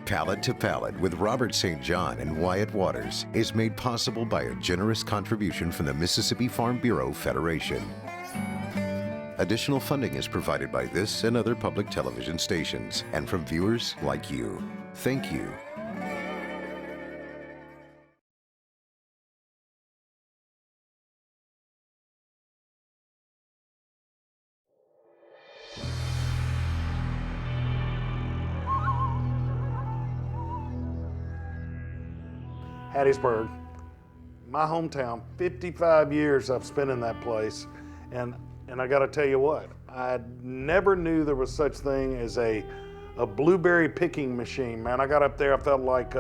Palate to Palate with Robert St. John and Wyatt Waters is made possible by a generous contribution from the Mississippi Farm Bureau Federation. Additional funding is provided by this and other public television stations and from viewers like you. Thank you. Hattiesburg, my hometown. 55 years I've spent in that place, and I got to tell you what, I never knew there was such thing as a blueberry picking machine. Man, I got up there, I felt like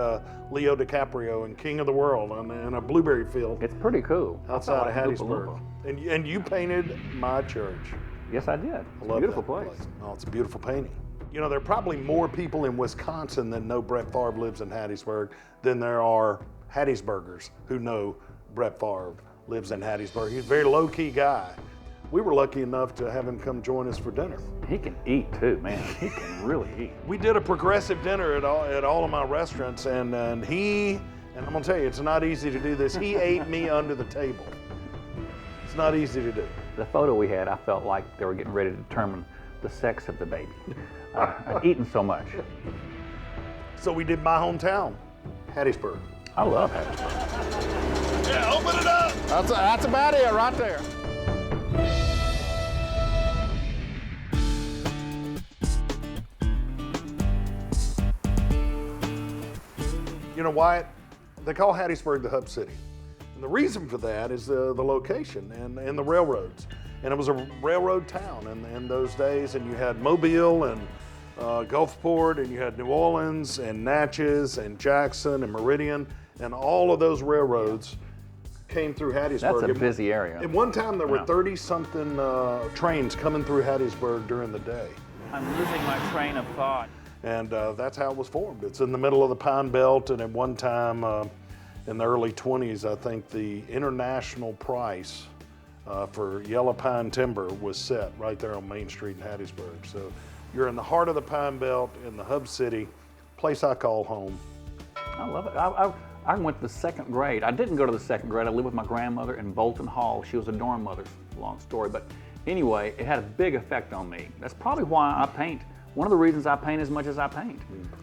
Leo DiCaprio in King of the World in a blueberry field. It's pretty cool. Outside of Hattiesburg. And you painted my church. Yes, I did. It's a beautiful place. Oh, it's a beautiful painting. You know, there are probably more people in Wisconsin that know Brett Favre lives in Hattiesburg than there are Hattiesburgers who know Brett Favre lives in Hattiesburg. He's a very low-key guy. We were lucky enough to have him come join us for dinner. He can eat too, man. He can really eat. We did a progressive dinner at all of my restaurants, and I'm gonna tell you, it's not easy to do this. He ate me under the table. It's not easy to do. The photo we had, I felt like they were getting ready to determine the sex of the baby. I'd eaten so much. So we did my hometown, Hattiesburg. I love Hattiesburg. Yeah, open it up. That's about it right there. You know, Wyatt, they call Hattiesburg the hub city. And the reason for that is the location and the railroads. And it was a railroad town in those days, and you had Mobile and Gulfport, and you had New Orleans and Natchez and Jackson and Meridian, and all of those railroads came through Hattiesburg. That's a busy area. At one time, there were 30-something trains coming through Hattiesburg during the day. I'm losing my train of thought. And that's how it was formed. It's in the middle of the Pine Belt, and at one time in the early 20s, I think the international price for yellow pine timber was set right there on Main Street in Hattiesburg. So you're in the heart of the Pine Belt, in the hub city, place I call home. I love it. I went to the second grade. I didn't go to the second grade. I lived with my grandmother in Bolton Hall. She was a dorm mother, long story. But anyway, it had a big effect on me. That's probably why I paint. One of the reasons I paint as much as I paint.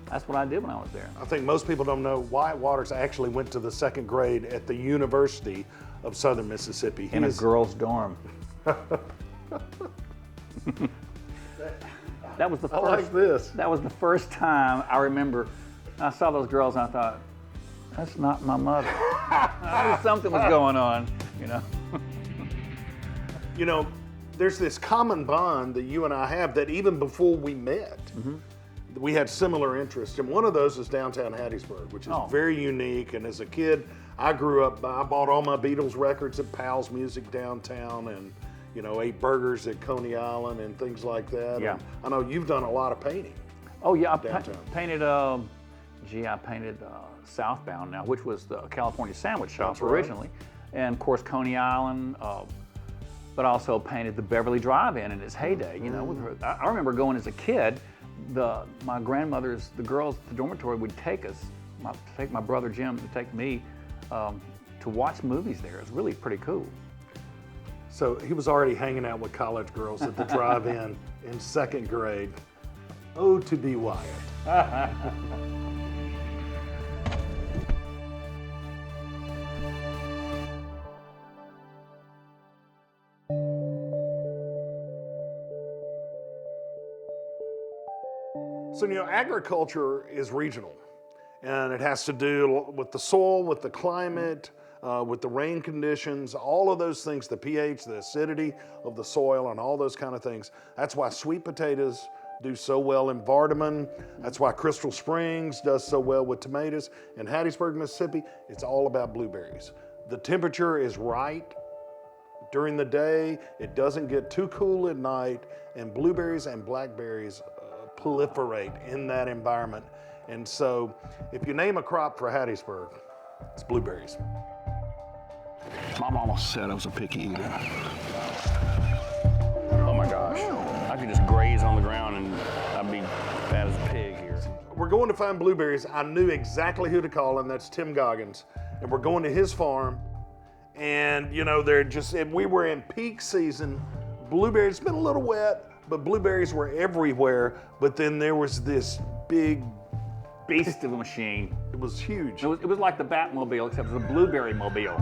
That's what I did when I was there. I think most people don't know Wyatt Waters actually went to the second grade at the University of Southern Mississippi. In a girls' dorm. That was the first. I like this. That was the first time I remember. I saw those girls and I thought, that's not my mother. Something was going on, you know. You know, there's this common bond that you and I have that even before we met, we had similar interests. And one of those is downtown Hattiesburg, which is very unique. And as a kid, I grew up, I bought all my Beatles records at Pal's Music downtown, and, you know, ate burgers at Coney Island and things like that. Yeah. And I know you've done a lot of painting. Oh yeah, I downtown. Painted, I painted Southbound now, which was the California Sandwich Shop That's right. originally. And of course, Coney Island, but also painted the Beverly Drive-In in its heyday. You know, with her, I remember going as a kid. My grandmother's, the girls at the dormitory would take us, take my brother Jim to take me to watch movies there. It was really pretty cool. So he was already hanging out with college girls at the drive-in in second grade. Oh, to be Wyatt. So, you know, agriculture is regional, and it has to do with the soil, with the climate, with the rain conditions, all of those things, the pH, the acidity of the soil, and all those kind of things. That's why sweet potatoes do so well in Vardaman. That's why Crystal Springs does so well with tomatoes. In Hattiesburg, Mississippi, it's all about blueberries. The temperature is right during the day. It doesn't get too cool at night, and blueberries and blackberries proliferate in that environment. And so if you name a crop for Hattiesburg, it's blueberries. My mama said I was a picky eater. Oh my gosh. I could just graze on the ground and I'd be Fat as a pig here. We're going to find blueberries. I knew exactly who to call, and that's Tim Goggins. And we're going to his farm. And, you know, we were in peak season. Blueberries, it's been a little wet, but blueberries were everywhere. But then there was this big Beast of a machine. It was huge. It was like the Batmobile, except it was a blueberry mobile.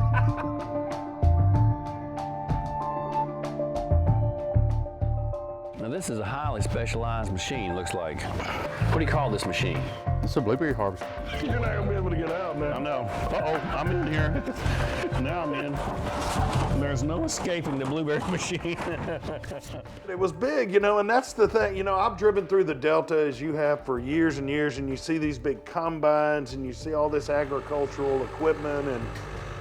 Now this is a highly specialized machine, looks like. What do you call this machine? It's a blueberry harvester. You're not gonna be able to get out now. I know. Uh-oh, I'm in here. Now I'm in. There's no escaping the blueberry machine. It was big, you know, and that's the thing. You know, I've driven through the Delta as you have for years and years, and you see these big combines and you see all this agricultural equipment, and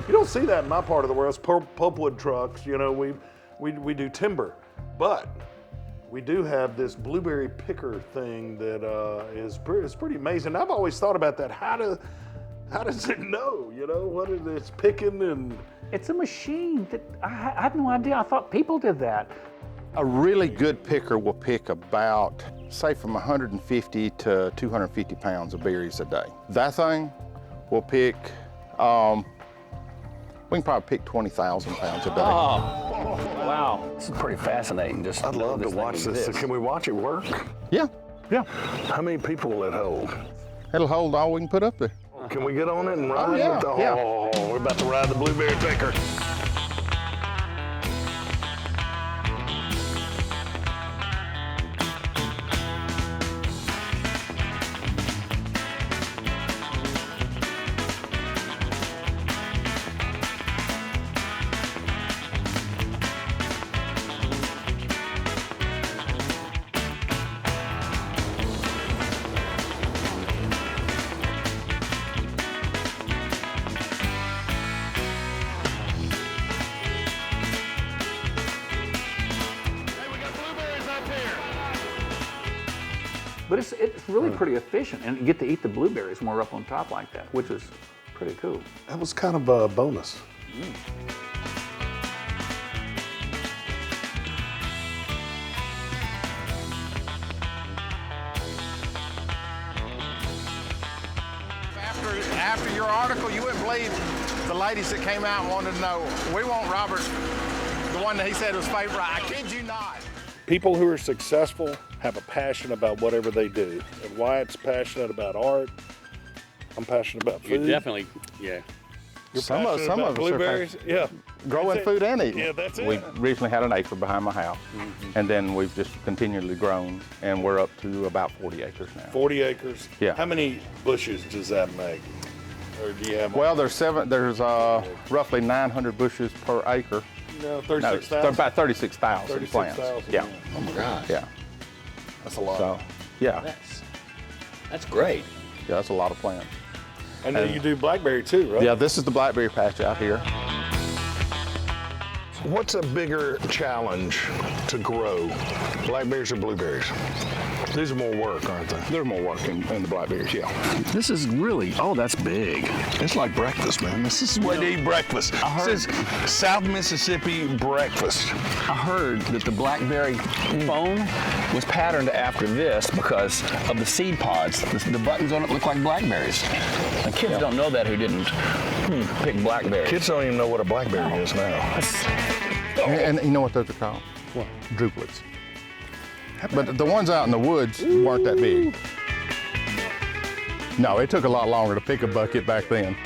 you don't see that in my part of the world. It's pulpwood trucks, you know, we do timber. But we do have this blueberry picker thing that is pretty amazing. I've always thought about that. How does it know? You know, what is it's picking and? It's a machine that I had no idea. I thought people did that. A really good picker will pick about, say, from 150 to 250 pounds of berries a day. That thing will pick, we can probably pick 20,000 pounds a day. Oh, wow. This is pretty fascinating. Just I'd love to watch this. Can we watch it work? Yeah, yeah. How many people will it hold? It'll hold all we can put up there. Can we get on it and ride? yeah, with the, yeah. Oh, we're about to ride the blueberry picker. But it's really pretty efficient, and you get to eat the blueberries when we're up on top like that, which is pretty cool. That was kind of a bonus. After your article, you wouldn't believe the ladies that came out and wanted to know, we want Robert, the one that he said was favorite. I kid you not. People who are successful have a passion about whatever they do. And Wyatt's passionate about art. I'm passionate about food. You definitely, yeah. You're Some of passionate us about are blueberries. Yeah. growing That's it. food and eating. Yeah, that's it. We recently had an acre behind my house, and then we've just continually grown, and we're up to about 40 acres now. 40 acres. Yeah. How many bushes does that make? Or do you have? Well, there's roughly 900 bushes per acre. No, No, 36,000. about 36,000 plants. 36,000. Yeah, Oh my gosh. yeah. That's a lot. So, yeah, That's great. yeah, that's a lot of plants. And then you do blackberry too, right? Yeah, this is the blackberry patch out here. What's a bigger challenge to grow, blackberries or blueberries? These are more work, aren't they? They're more work in the blackberries, yeah. This is really, oh, that's big. It's like breakfast, man. This is the way to eat breakfast. This is South Mississippi breakfast. I heard that the blackberry phone was patterned after this because of the seed pods. The buttons on it look like blackberries. And kids don't know that who didn't pick blackberries. Kids don't even know what a blackberry is now. And you know what those are called? What? Drupelets. But the ones out in the woods weren't that big. No, it took a lot longer to pick a bucket back then.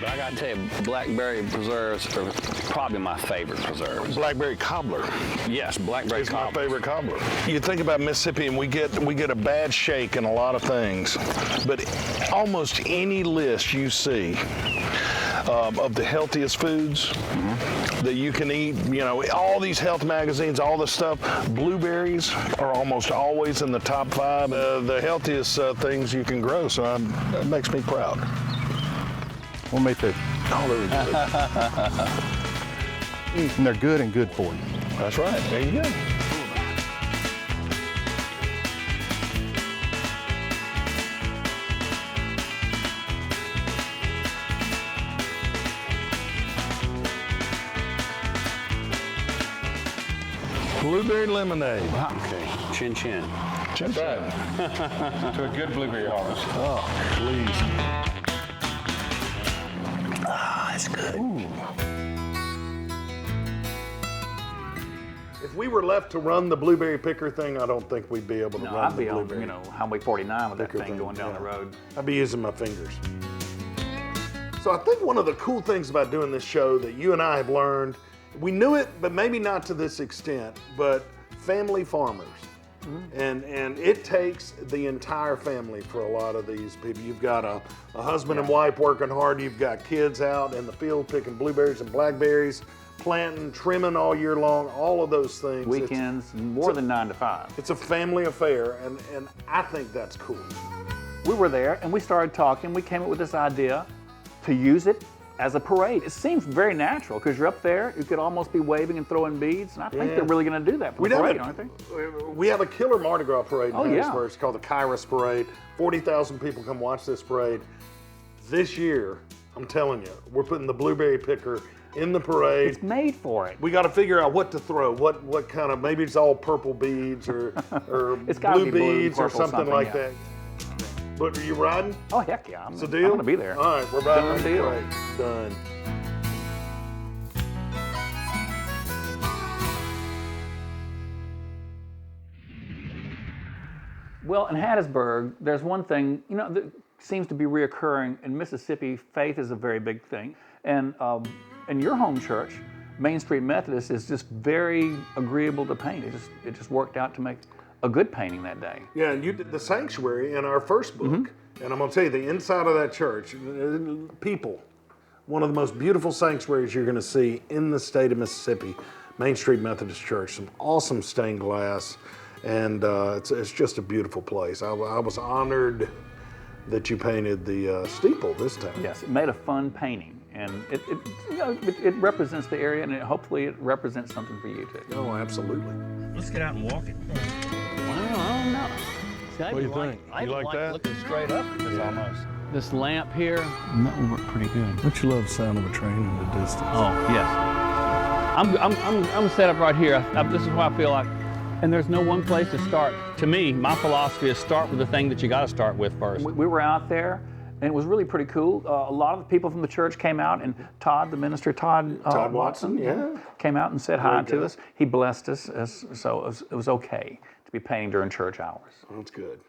But I gotta tell you, blackberry preserves are probably my favorite preserves. Blackberry cobbler Yes, blackberry is my cobbler. favorite cobbler. You think about Mississippi, and we get a bad shake in a lot of things, but almost any list you see of the healthiest foods that you can eat, you know, all these health magazines, all this stuff, blueberries are almost always in the top 5, the healthiest things you can grow. So that makes me proud. Well, me too. Oh, they're good. And they're good and good for you. That's right. There you go. Blueberry lemonade. Okay, Chin chin. That's right. To a good blueberry harvest. Oh, please. Ah, that's good. If we were left to run the blueberry picker thing, I don't think we'd be able to No, run I'd the be on, blueberry Highway 49 with that picker thing going down the yeah. road. I'd be using my fingers. So I think one of the cool things about doing this show that you and I have learned, we knew it, but maybe not to this extent, but family farmers. And it takes the entire family for a lot of these people. You've got a husband and wife working hard. You've got kids out in the field picking blueberries and blackberries, planting, trimming all year long, all of those things. Weekends, more than 9 to 5. It's a family affair, and I think that's cool. We were there and we started talking. We came up with this idea to use it as a parade. It seems very natural because you're up there, you could almost be waving and throwing beads, and I think they're really going to do that for the parade, aren't they? We have a killer Mardi Gras parade in Hattiesburg. Yeah. It's called the Kairos Parade. 40,000 people come watch this parade. This year, I'm telling you, we're putting the blueberry picker in the parade. It's made for it. We got to figure out what to throw. What kind of, maybe it's all purple beads or It's gotta blue be blue, beads or purple, something like yeah. that. But are you riding? Oh, heck yeah. It's a I'm deal? going to be there. All right, we're riding Done on the deal. parade. Done. Well, in Hattiesburg, there's one thing, that seems to be reoccurring in Mississippi. Faith is a very big thing. And in your home church, Main Street Methodist, is just very agreeable to paint. It just worked out to make a good painting that day. Yeah, and you did the sanctuary in our first book. And I'm going to tell you, the inside of that church, people, one of the most beautiful sanctuaries you're going to see in the state of Mississippi, Main Street Methodist Church. Some awesome stained glass, and it's just a beautiful place. I was honored that you painted the steeple this time. Yes, it made a fun painting, and it represents the area, and hopefully it represents something for you too. Oh, absolutely. Let's get out and walk it. Well, I don't know. See, What do you think? I You even like that? looking straight up at this almost. This lamp here, that will work pretty good. Don't you love the sound of a train in the distance? Oh, yes. I'm set up right here. This is what I feel like. And there's no one place to start. To me, my philosophy is start with the thing that you got to start with first. We were out there, and it was really pretty cool. A lot of the people from the church came out, and Todd, the minister, Todd Watson, yeah. came out and said hi to good. us. He blessed us, so it was okay to be painting during church hours. That's good.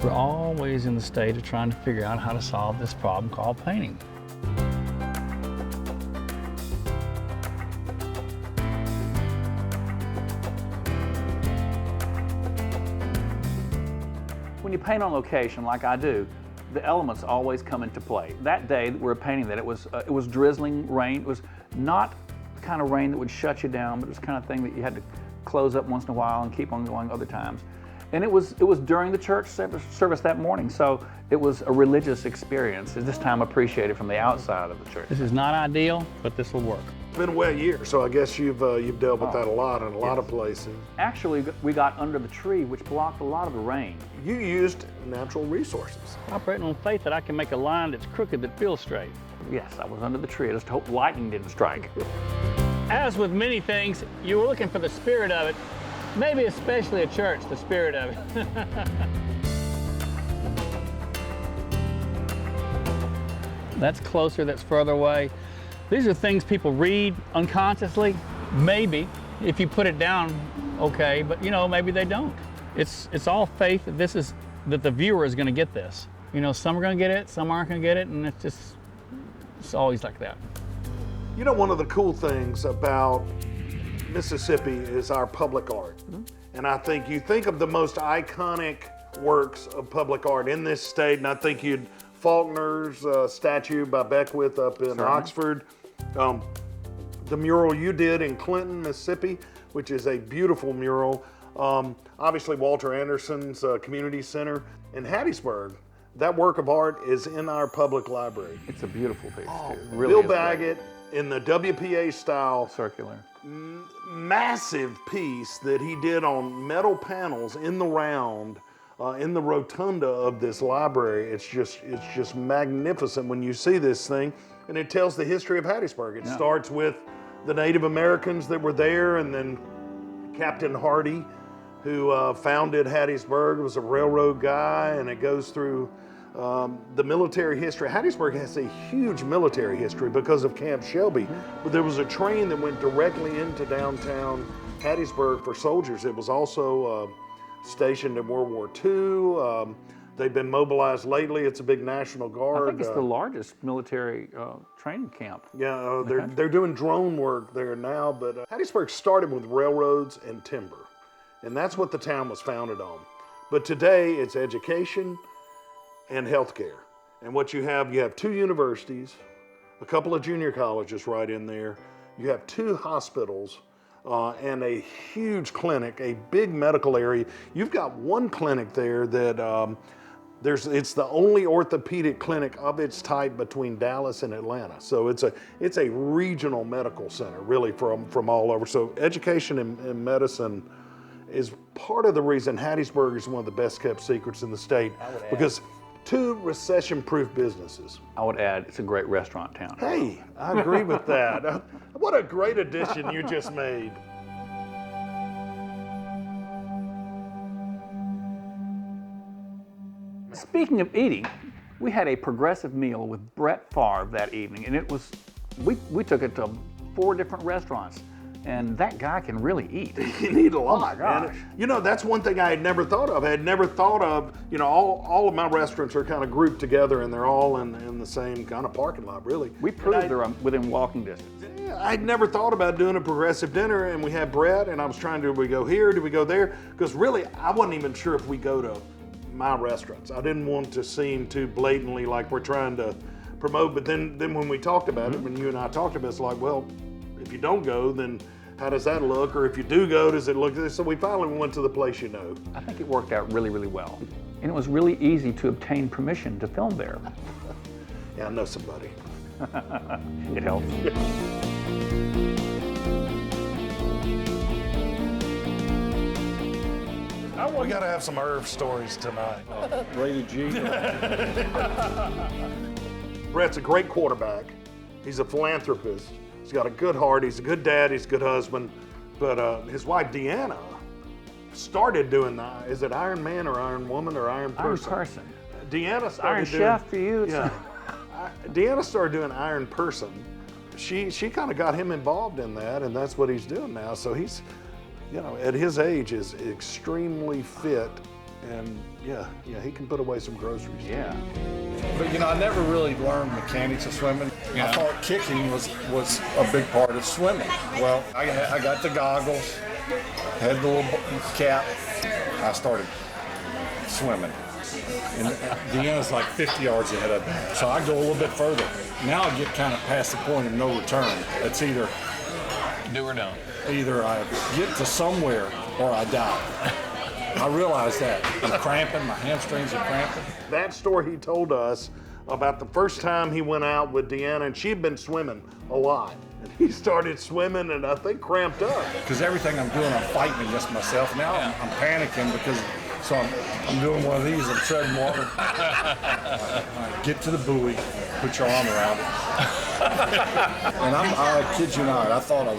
We're always in the state of trying to figure out how to solve this problem called painting. When you paint on location like I do, the elements always come into play. That day that we were painting that, it was drizzling rain. It was not the kind of rain that would shut you down, but it was the kind of thing that you had to close up once in a while and keep on going other times. And it was during the church service that morning, so it was a religious experience. This time appreciated from the outside of the church. This is not ideal, but this will work. It's been a wet year, so I guess you've dealt with that a lot in a lot of places. Actually, we got under the tree, which blocked a lot of the rain. You used natural resources. Operating on faith that I can make a line that's crooked that feels straight. Yes, I was under the tree. I just hope lightning didn't strike. As with many things, you were looking for the spirit of it. Maybe especially a church, the spirit of it. That's closer, that's further away. These are things people read unconsciously. Maybe, if you put it down, okay, but maybe they don't. It's all faith that the viewer is gonna get this. Some are gonna get it, some aren't gonna get it, and it's always like that. One of the cool things about Mississippi is our public art. And I think you think of the most iconic works of public art in this state, and I think Faulkner's statue by Beckwith up in Oxford, the mural you did in Clinton, Mississippi, which is a beautiful mural. Obviously Walter Anderson's Community Center in Hattiesburg. That work of art is in our public library. It's a beautiful piece, too. Bill Baggett in the WPA style. Circular. Massive piece that he did on metal panels in the round in the rotunda of this library. It's just magnificent when you see this thing, and it tells the history of Hattiesburg. It starts with the Native Americans that were there, and then Captain Hardy, who founded Hattiesburg, was a railroad guy, and it goes through the military history. Hattiesburg has a huge military history because of Camp Shelby, but there was a train that went directly into downtown Hattiesburg for soldiers. It was also stationed in World War II. They've been mobilized lately. It's a big National Guard. I think it's the largest military training camp. Yeah, they're doing drone work there now, but Hattiesburg started with railroads and timber, and that's what the town was founded on. But today it's education and healthcare. And what you have 2 universities, a couple of junior colleges right in there. You have 2 hospitals, and a huge clinic, a big medical area. You've got one clinic there that it's the only orthopedic clinic of its type between Dallas and Atlanta. So it's a regional medical center, really, from all over. So education and medicine is part of the reason Hattiesburg is one of the best kept secrets in the state, because 2 recession-proof businesses. I would add, it's a great restaurant town. Hey, I agree with that. What a great addition you just made. Speaking of eating, we had a progressive meal with Brett Favre that evening, and it was, we took it to 4 different restaurants, and that guy can really eat. He can eat a lot. Oh my gosh. And, you know, that's one thing I had never thought of. I had never thought of, you know, all of my restaurants are kind of grouped together, and they're all in the same kind of parking lot, really. We proved they're within walking distance. I'd never thought about doing a progressive dinner, and we had Brett, and I was trying to, do we go here, do we go there? Because really, I wasn't even sure if we go to my restaurants. I didn't want to seem too blatantly like we're trying to promote, but then when we talked about it, when you and I talked about it, it's like, well, if you don't go, then how does that look? Or if you do go, does it look this? So we finally went to the place you know. I think it worked out really, really well. And it was really easy to obtain permission to film there. Yeah, I know somebody. It helps. We gotta have some Irv stories tonight. Rated G. Brett's a great quarterback. He's a philanthropist. He's got a good heart. He's a good dad. He's a good husband. But his wife, Deanna, started doing is it Iron Man or Iron Woman or Iron Person? Iron Person. Deanna started Iron doing, Chef for you. Yeah. Deanna started doing Iron Person. She kind of got him involved in that, and that's what he's doing now. So he's, you know, at his age is extremely fit, and yeah, he can put away some groceries. Yeah. But you know, I never really learned mechanics of swimming. I thought kicking was a big part of swimming. Well, I got the goggles, had the little cap. I started swimming. And Deanna's like 50 yards ahead of me. So I go a little bit further. Now I get kind of past the point of no return. It's either Do or don't. Either I get to somewhere or I die. I realize that. I'm cramping, my hamstrings are cramping. That story he told us about the first time he went out with Deanna, and she'd been swimming a lot. And he started swimming and I think cramped up. Because everything I'm doing, I'm fighting against myself. Now I'm panicking because, so I'm doing one of these, I'm treading water. Get to the buoy, put your arm around it. And I kid you not, I thought I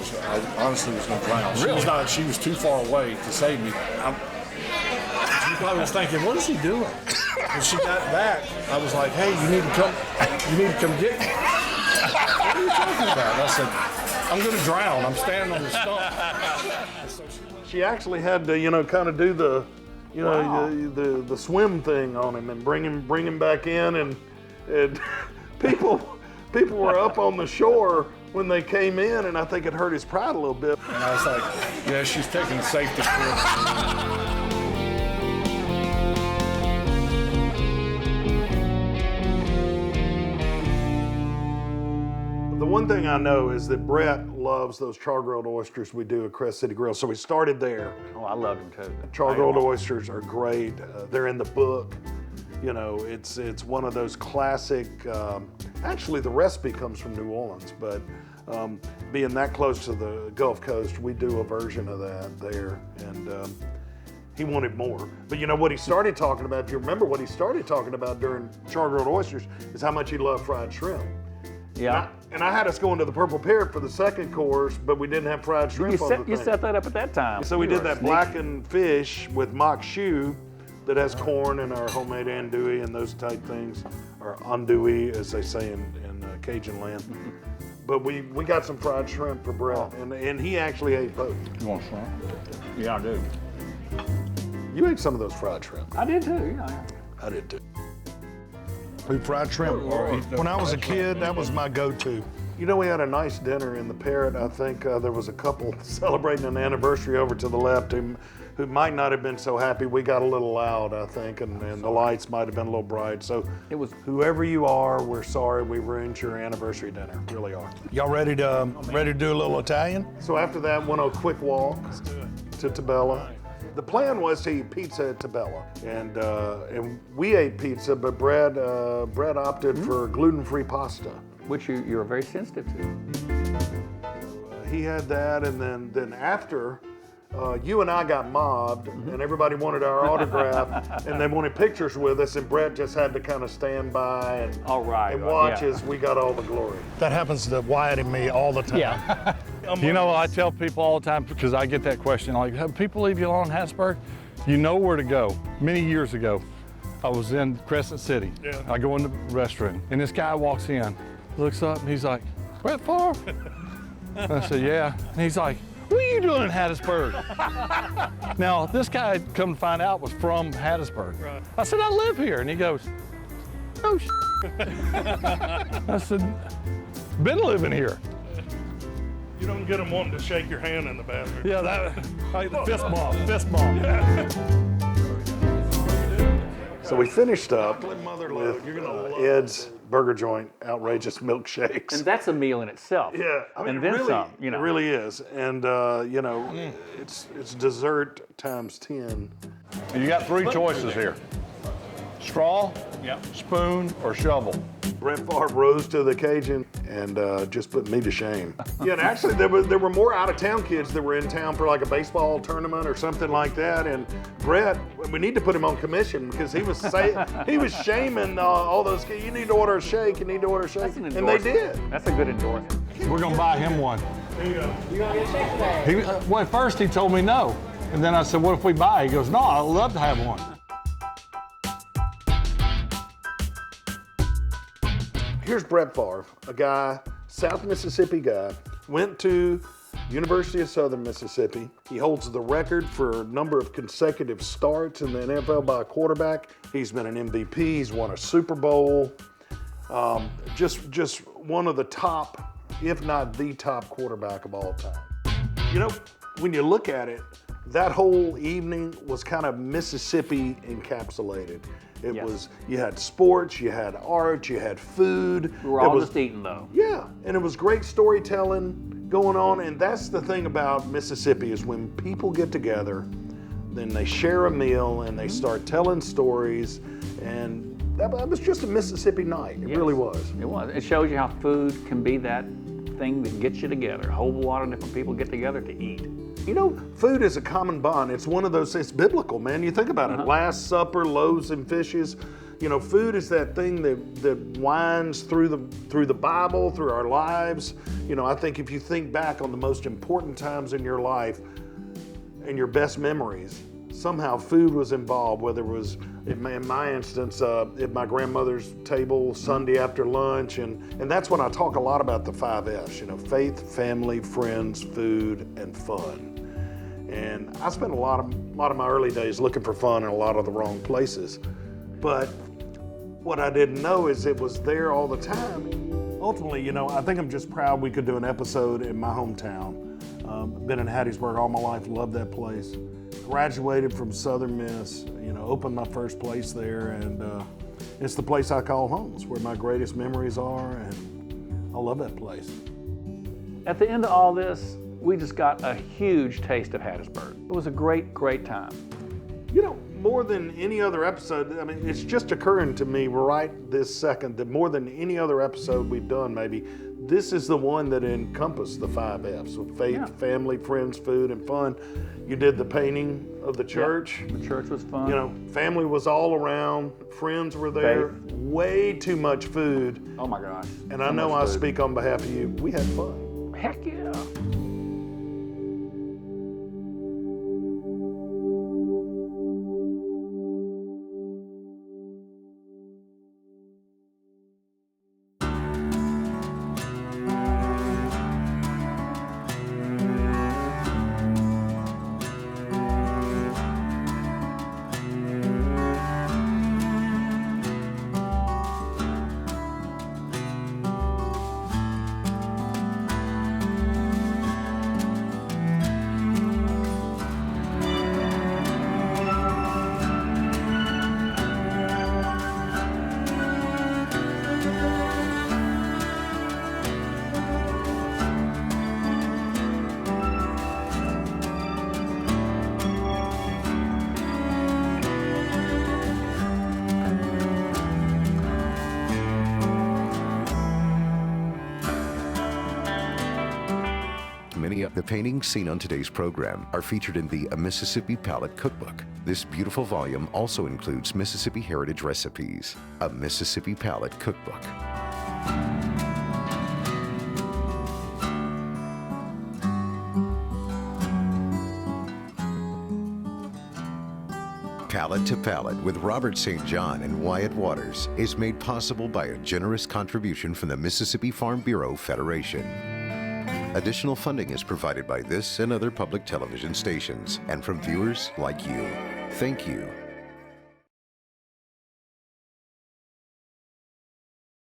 honestly was going to drown. She was too far away to save me. She probably was thinking, what is he doing? When she got back, I was like, hey, you need to come get me. What are you talking about? I said, I'm going to drown. I'm standing on the stump. She actually had to, you know, kind of do the, you know, the swim thing on him and bring him back in, and people were up on the shore when they came in, and I think it hurt his pride a little bit. And I was like, yeah, she's taking a safety course. The one thing I know is that Brett loves those char-grilled oysters we do at Crest City Grill, so we started there. Oh, I loved them too. Char-grilled oysters are great. They're in the book. You know, it's one of those classic, actually the recipe comes from New Orleans, but being that close to the Gulf Coast, we do a version of that there. And He wanted more. But you know what he started talking about, do you remember what he started talking about during char-grilled oysters, is how much he loved fried shrimp. Yeah. And I had us going to the Purple Parrot for the second course, but we didn't have fried shrimp on the thing. You set that up at that time. So we did that blackened fish with mock choux that has corn and our homemade andouille and those type things, or andouille as they say in Cajun land. But we got some fried shrimp for Brett, and he actually ate both. You want some? Yeah, I do. You ate some of those fried shrimp. I did too, yeah. I did too. Fried shrimp. When I was a kid, that was my go-to. You know, we had a nice dinner in the Parrot. I think there was a couple celebrating an anniversary over to the left who might not have been so happy. We got a little loud, I think, and the lights might have been a little bright. So It was. whoever you are, we're sorry we ruined your anniversary dinner. Really are. Y'all ready to do a little Italian? So after that, went on a quick walk to Tabella. The plan was to eat pizza at Tabella, and we ate pizza, but Brett opted for gluten-free pasta. Which you're very sensitive to. He had that, and then after, you and I got mobbed, and everybody wanted our autograph, and they wanted pictures with us, and Brett just had to kind of stand by and, watch as we got all the glory. That happens to Wyatt and me all the time. Yeah. You know, I tell people all the time, because I get that question, like, have people leave you alone in Hattiesburg? You know where to go. Many years ago, I was in Crescent City. Yeah. I go in the restroom, and this guy walks in, looks up, and he's like, Brett Favre? And I said, yeah. And he's like, what are you doing in Hattiesburg? Now, this guy, come to find out, was from Hattiesburg. Right. I said, I live here. And he goes, oh, I said, been living here. You don't get them wanting to shake your hand in the bathroom. Yeah, fist bump. So we finished up with Ed's Burger Joint outrageous milkshakes. And that's a meal in itself. Yeah, I mean, and then really, some, you know. It really is, and it's dessert times 10. You got three choices here. Straw, spoon, or shovel. Brett Favre rose to the occasion and just put me to shame. Yeah, and actually there were more out-of-town kids that were in town for like a baseball tournament or something like that. And Brett, we need to put him on commission because he was shaming all those kids. You need to order a shake. You need to order a shake, and they did. That's a good endorsement. We're gonna buy him one. There you go. You gonna get a shake today? Well, at first he told me no, and then I said, "What if we buy?" He goes, "No, I'd love to have one." Here's Brett Favre, a guy, South Mississippi guy, went to University of Southern Mississippi. He holds the record for a number of consecutive starts in the NFL by a quarterback. He's been an MVP, he's won a Super Bowl. Just one of the top, if not the top quarterback of all time. You know, when you look at it, that whole evening was kind of Mississippi encapsulated. It was, you had sports, you had art, you had food. We were all just eating though. Yeah, and it was great storytelling going on, and that's the thing about Mississippi is when people get together, then they share a meal and they start telling stories, and that was just a Mississippi night. It really was. It was. It shows you how food can be that thing that gets you together. A whole lot of different people get together to eat. You know, food is a common bond. It's one of those, it's biblical, man. You think about it. Last Supper, loaves and fishes. You know, food is that thing that winds through the Bible, through our lives. You know, I think if you think back on the most important times in your life and your best memories, somehow food was involved, whether it was, in my instance, at my grandmother's table Sunday after lunch. And that's when I talk a lot about the 5 F's, you know, faith, family, friends, food, and fun. And I spent a lot of my early days looking for fun in a lot of the wrong places. But what I didn't know is it was there all the time. Ultimately, you know, I think I'm just proud we could do an episode in my hometown. Been in Hattiesburg all my life, love that place. Graduated from Southern Miss, you know, opened my first place there, and it's the place I call home. It's where my greatest memories are, and I love that place. At the end of all this, we just got a huge taste of Hattiesburg. It was a great, great time. You know, more than any other episode, I mean, it's just occurring to me right this second that more than any other episode we've done, maybe, this is the one that encompassed the 5 F's with faith, family, friends, food, and fun. You did the painting of the church. The church was fun. You know, family was all around, friends were there, way too much food. Oh my gosh. And I know I speak on behalf of you. We had fun. Heck yeah. Many of the paintings seen on today's program are featured in the A Mississippi Palate Cookbook. This beautiful volume also includes Mississippi Heritage Recipes, A Mississippi Palate Cookbook. Palate to Palate with Robert St. John and Wyatt Waters is made possible by a generous contribution from the Mississippi Farm Bureau Federation. Additional funding is provided by this and other public television stations and from viewers like you. Thank you